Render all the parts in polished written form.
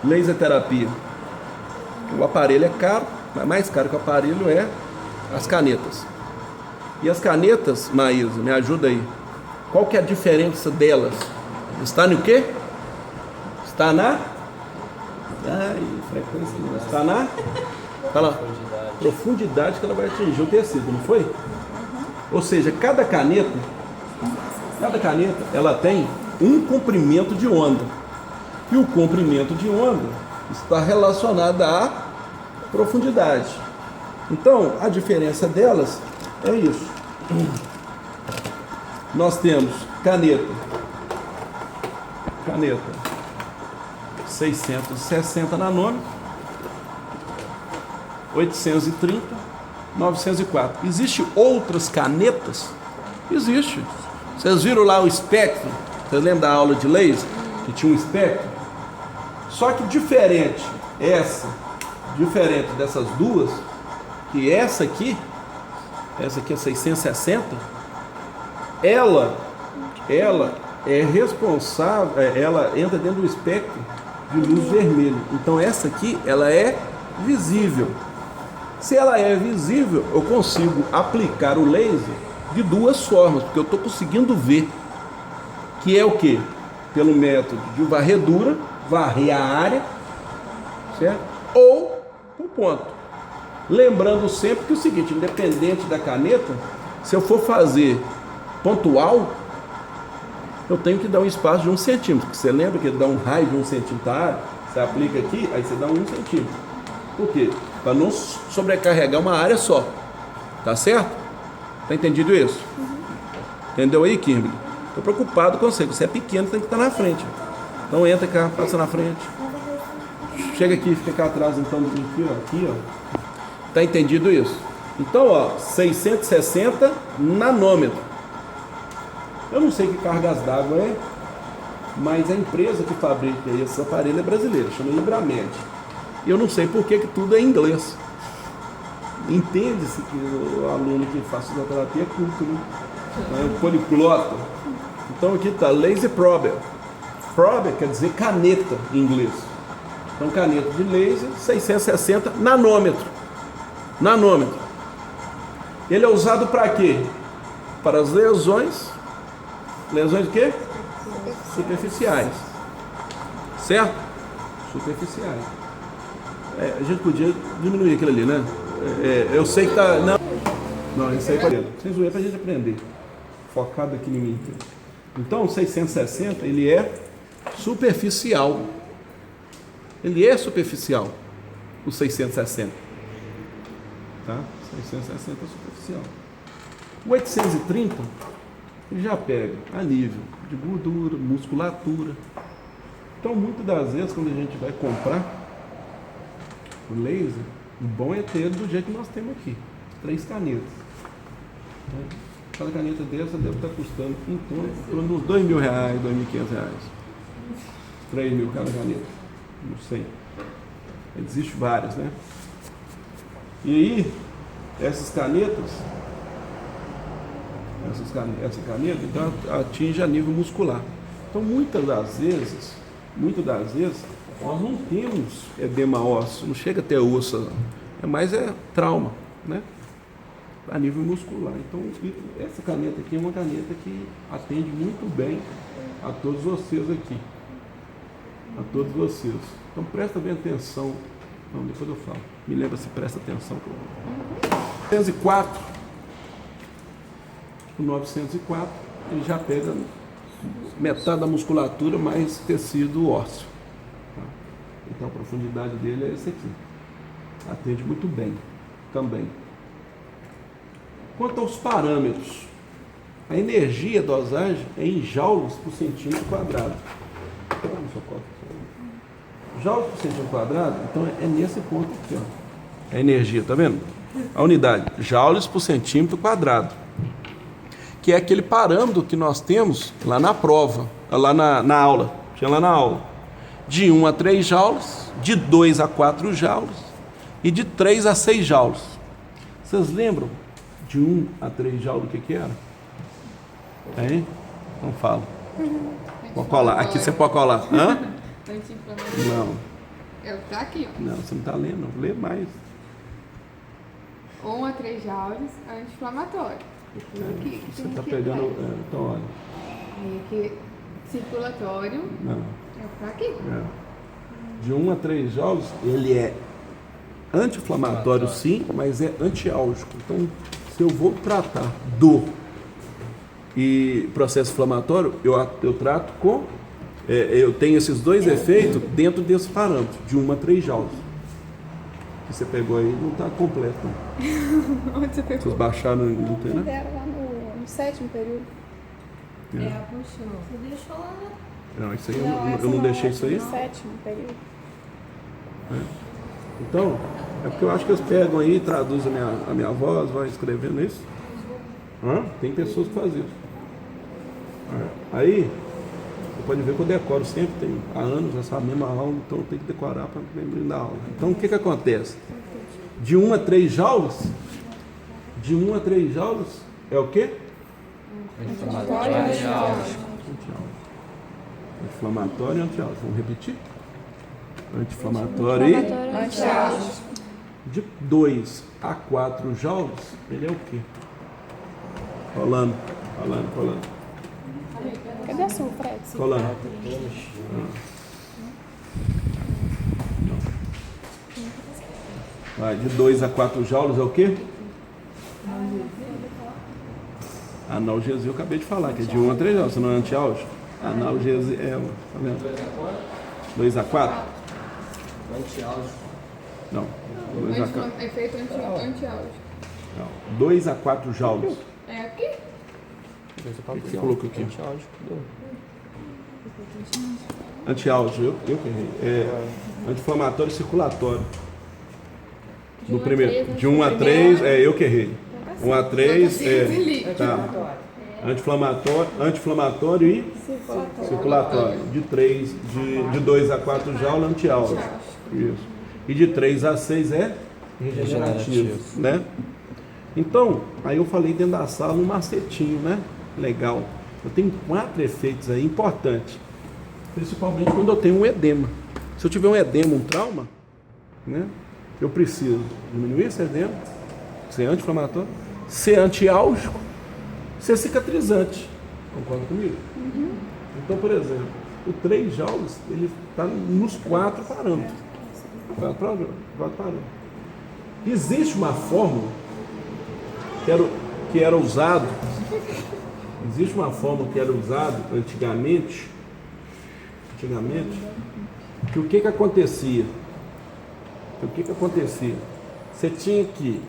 Laser terapia. O aparelho é caro, mas mais caro que o aparelho é as canetas. E as canetas, Maísa, me ajuda aí. Qual que é a diferença delas? Está no quê? Está na? Ai, frequência não. Está na? Fala. Profundidade que ela vai atingir o tecido, não foi? Ou seja, cada caneta, ela tem um comprimento de onda. E o comprimento de onda está relacionado à profundidade. Então, a diferença delas é isso. Nós temos caneta 660 nanômetros, 830, 904. Existem outras canetas? Existe. Vocês viram lá o espectro? Vocês lembram da aula de laser? Que tinha um espectro? Só que diferente dessas duas, que essa aqui é 660, ela é responsável, ela entra dentro do espectro de luz vermelha. Então essa aqui, ela é visível. Se ela é visível, eu consigo aplicar o laser de duas formas, porque eu estou conseguindo ver, que é o que? Pelo método de varredura, varrer a área, certo? Ou por ponto. Lembrando sempre que o seguinte, independente da caneta, se eu for fazer pontual, eu tenho que dar um espaço de 1 centímetro. Você lembra que dá um raio de 1 centímetro a área? Você aplica aqui, aí você dá 1 centímetro. Por quê? Para não sobrecarregar uma área só. Tá certo? Tá entendido isso? Entendeu aí, Kimberly? Tô preocupado com você. Você é pequeno, tem que estar na frente. Então entra cá, passa na frente. Chega aqui, fica cá atrás, então, aqui, ó. Tá entendido isso? Então, ó, 660 nanômetros. Eu não sei que cargas d'água é, mas a empresa que fabrica esse aparelho é brasileira, chama Ibramed. E eu não sei por que tudo é em inglês. Entende-se que o aluno que faz fisioterapia é culto, né? É poliglota. Então aqui está laser prober. Prober quer dizer caneta em inglês. Então caneta de laser, 660 nanômetro. Nanômetro. Ele é usado para quê? Para as lesões. Lesões de quê? Superficiais. Certo? Superficiais. A gente podia diminuir aquilo ali, né? Eu sei que tá... Não, isso aí é pra gente aprender. Focado aqui em mim. Então, o 660, ele é superficial. Ele é superficial, o 660. Tá? 660 é superficial. O 830, ele já pega a nível de gordura, musculatura. Então, muitas das vezes, quando a gente vai comprar o laser, o bom é ter do jeito que nós temos aqui. 3 canetas. Cada caneta dessa deve estar custando em torno de uns R$2.000, R$2.500. 3 mil cada caneta. Não sei. Existem várias, né? E aí, essa caneta, então, atinge a nível muscular. Então, muitas das vezes, nós não temos edema ósseo, não chega até osso, mas é trauma, né? A nível muscular. Então, essa caneta aqui é uma caneta que atende muito bem a todos vocês aqui. A todos vocês. Então, presta bem atenção. Não, depois eu falo. Me lembra se presta atenção. 904. O 904, ele já pega metade da musculatura mais tecido ósseo. Então a profundidade dele é esse aqui. Atende muito bem também. Quanto aos parâmetros, a energia dosagem é em joules por centímetro quadrado. Joules por centímetro quadrado, então é nesse ponto aqui, ó. A energia, tá vendo? A unidade, joules por centímetro quadrado. Que é aquele parâmetro que nós temos lá na prova, lá na aula. Tinha lá na aula. De 1 a 3 joules, de 2 a 4 joules e de 3 a 6 joules. Vocês lembram de 1 a 3 joules o que era? Hein? Não fala. Pode colar. Aqui você pode colar. Hã? Não. É o que tá aqui, ó. Não, você não está lendo, lê mais. 1 a 3 joules anti-inflamatório. Aqui, Você tem está aqui pegando. atrás. Então, olha. Aí aqui, circulatório. Não. É o que tá aqui. De 1 a 3 joules, ele é anti-inflamatório sim, mas é antiálgico. Então, se eu vou tratar dor e processo inflamatório, eu trato com... eu tenho esses dois efeitos dentro desse parâmetro, de 1 a 3 joules. Que você pegou aí não está completo. Não. Onde você pegou? Vocês baixaram, não tem, né? Deram lá no 7º período. Puxou. Você deixou lá. Não, isso aí essa eu não deixei isso aí. No 7º período. Então, é porque eu acho que eles pegam aí, traduzem a minha voz, vai escrevendo isso. Tem pessoas que fazem isso. Aí, você pode ver que eu decoro sempre, tem há anos essa mesma aula, então eu tenho que decorar para lembrar da aula. Então, o que acontece? De 1 a 3 joules, é o quê? Anti-inflamatório e antiálgico. Anti-inflamatório e antiálgico. Vamos repetir? Anti-inflamatório e... Antiálgico. De 2 a 4 joules, ele é o quê? Falando. Cadê a sua, Fred? Falando. Vai, de 2 a 4 joules é o quê? Analgesia, eu acabei de falar, que é de 1 a 3 joules, se não é antiálgico. Analgesia é, tá vendo? 2 a 4? Antiálgico. Não. 2 a 4. Efeito antiálgico. Não. 2 a 4 joules. É aqui? O que você colocou aqui? Antiálgico, eu que errei. Anti-inflamatório e circulatório. No primeiro. De 1 a 3, eu que errei. 1 a 3, tá. Anti-inflamatório e circulatório. De 2 a 4 joules, antiálgico. Isso. E de 3 a 6 é regenerativo, né? Então, aí eu falei dentro da sala um macetinho, né? Legal. Eu tenho 4 efeitos aí importantes. Principalmente quando eu tenho um edema. Se eu tiver um edema, um trauma, né? Eu preciso diminuir esse edema, ser anti-inflamatório, ser antiálgico, ser cicatrizante. Concorda comigo? Então, por exemplo, o 3 joules, ele está nos 4 parâmetros. 4 parâmetros. Existe uma fórmula que era usado, antigamente, que o que acontecia? Você tinha que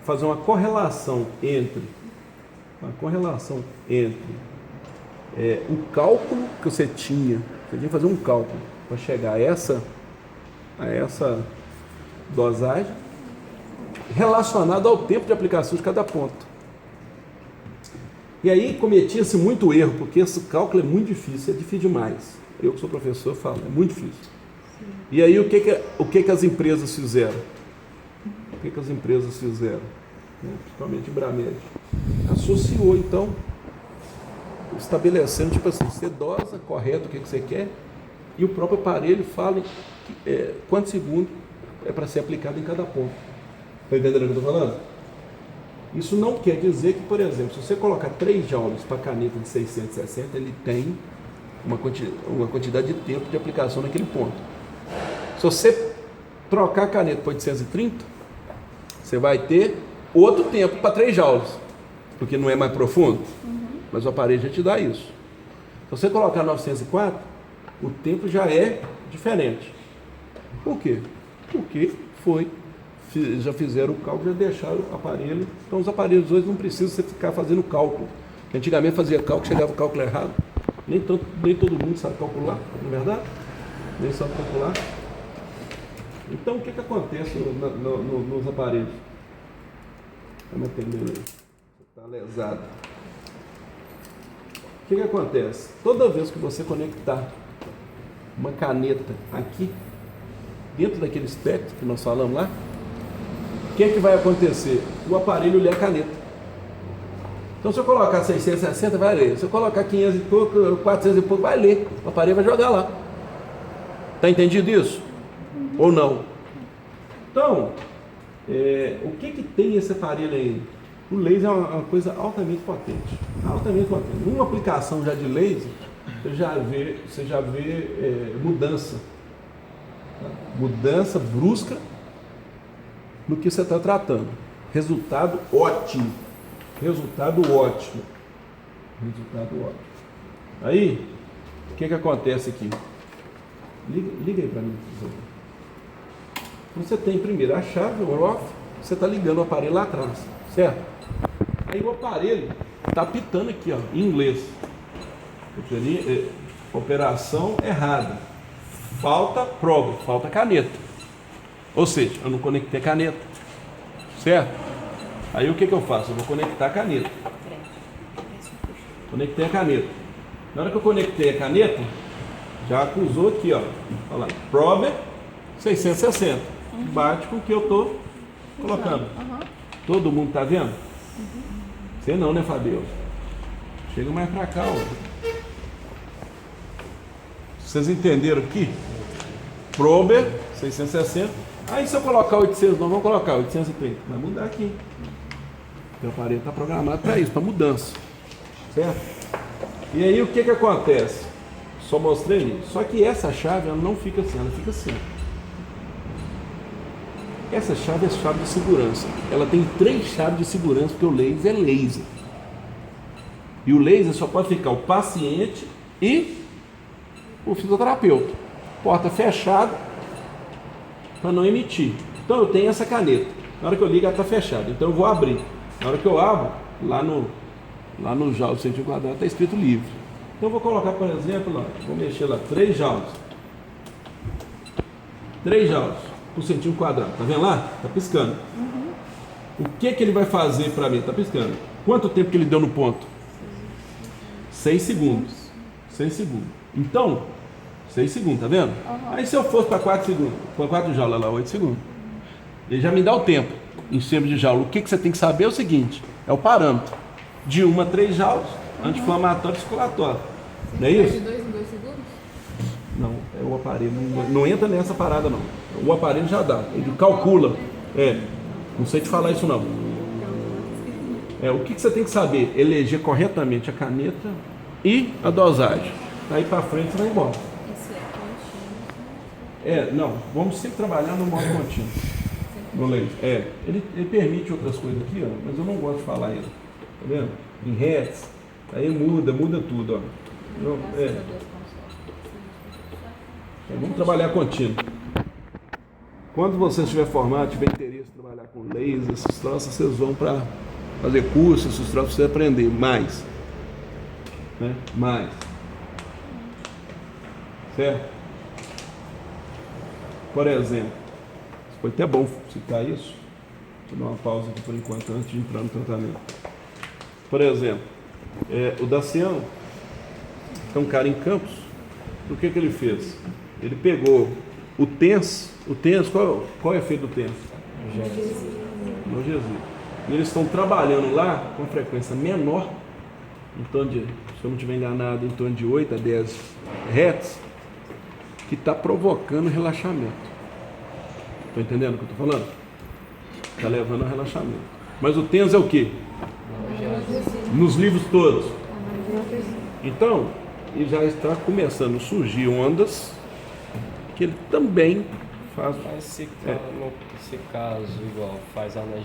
fazer uma correlação entre o cálculo que você tinha que fazer um cálculo para chegar a essa dosagem relacionado ao tempo de aplicação de cada ponto. E aí cometia-se muito erro, porque esse cálculo é muito difícil, é difícil demais. Eu que sou professor falo, é muito difícil. E aí o que as empresas fizeram? Principalmente o Bramed. Associou, então, estabelecendo, tipo assim, você dosa correto o que você quer, e o próprio aparelho fala quantos segundos é para ser aplicado em cada ponto. Está entendendo o que eu estou falando? Isso não quer dizer que, por exemplo, se você colocar 3 joules para a caneta de 660, ele tem uma quantidade de tempo de aplicação naquele ponto. Se você trocar a caneta para 830, você vai ter outro tempo para 3 joules, porque não é mais profundo, mas o aparelho já te dá isso. Se você colocar 904, o tempo já é diferente. Por quê? Porque já fizeram o cálculo, já deixaram o aparelho. Então os aparelhos hoje não precisam você ficar fazendo cálculo. Antigamente fazia cálculo, chegava o cálculo errado. Nem todo mundo sabe calcular, não é verdade? Nem sabe calcular. Então o que acontece nos aparelhos? Vamos atender aí. Está lesado. O que acontece? Toda vez que você conectar uma caneta aqui, dentro daquele espectro que nós falamos lá, o que vai acontecer? O aparelho lê a caneta. Então se eu colocar 660, vai ler. Se eu colocar 500 e pouco, 400 e pouco, vai ler. O aparelho vai jogar lá. Está entendido isso? ou não? Então, o que tem esse aparelho aí? O laser é uma coisa altamente potente. Altamente potente. Numa aplicação já de laser, você já vê mudança. Tá? Mudança brusca no que você está tratando. Resultado ótimo. Resultado ótimo. Resultado ótimo. Aí, o que acontece aqui? Liga aí para mim, por favor. Você tem primeiro a chave, o off, você está ligando o aparelho lá atrás, certo? Aí o aparelho está apitando aqui, ó, em inglês. Operação errada. Falta probe, falta caneta. Ou seja, eu não conectei a caneta, certo? Aí o que eu faço? Eu vou conectar a caneta. Conectei a caneta. Na hora que eu conectei a caneta, já acusou aqui, ó. Olha lá, probe 660. Bate com o que eu estou colocando. Todo mundo está vendo? Você não, né, Fabio? Chega mais para cá, ó. Vocês entenderam aqui? Probe 660. Aí se eu colocar 800, não vamos colocar 830. Vai mudar aqui. O aparelho está programado para isso, para mudança. Certo? E aí o que acontece? Só mostrei isso. Só que essa chave ela não fica assim, ela fica assim. Essa chave é chave de segurança. Ela tem 3 chaves de segurança, porque o laser é laser. E o laser só pode ficar o paciente e o fisioterapeuta. Porta fechada para não emitir. Então eu tenho essa caneta. Na hora que eu ligo ela está fechada. Então eu vou abrir. Na hora que eu abro, lá no jaula do centímetro quadrado está escrito livre. Então eu vou colocar, por exemplo, lá, vou mexer lá, 3 jaulas. 3 jaulas por centímetro quadrado. Tá vendo lá? Tá piscando. O que ele vai fazer para mim? Tá piscando. Quanto tempo que ele deu no ponto? 6 segundos. 6 segundos. Então, 6 segundos, tá vendo? Aí se eu fosse para 4 segundos, para 4 jaulas lá, 8 segundos. Ele já me dá o tempo em cima de jaula. O que você tem que saber é o seguinte, é o parâmetro. De 1 a 3 jaulas, anti-inflamatório e circulatório. Não é isso? De 2 em 2 segundos? Não, é o aparelho. Não entra nessa parada, não. O aparelho já dá. Ele calcula. Não sei te falar isso, não. O que você tem que saber? Eleger corretamente a caneta e a dosagem. Daí para frente você vai embora. Esse é contínuo. Não, vamos sempre trabalhar no modo contínuo. No laser. Ele permite outras coisas aqui, ó, mas eu não gosto de falar ele. Tá vendo? Em hertz, aí muda tudo, ó. Vamos trabalhar contínuo. Quando você estiver formado, tiver interesse em trabalhar com laser, esses troços, vocês vão para fazer cursos, esses troços, para você aprender mais. Né? Mais. Certo? Por exemplo, foi até bom citar isso. Vou dar uma pausa aqui por enquanto, antes de entrar no tratamento. Por exemplo, o Daciano é um cara em Campos. O que ele fez? Ele pegou o TENS, qual é o efeito do TENS? Analgesia. E eles estão trabalhando lá com frequência menor, em torno de, se eu não estiver enganado, em torno de 8 a 10 Hz, que está provocando relaxamento. Estou entendendo o que eu estou falando? Está levando a relaxamento. Mas o TENS é o quê? Nos livros todos. Então, ele já está começando a surgir ondas que ele também faz. Mas se caso igual faz analgesia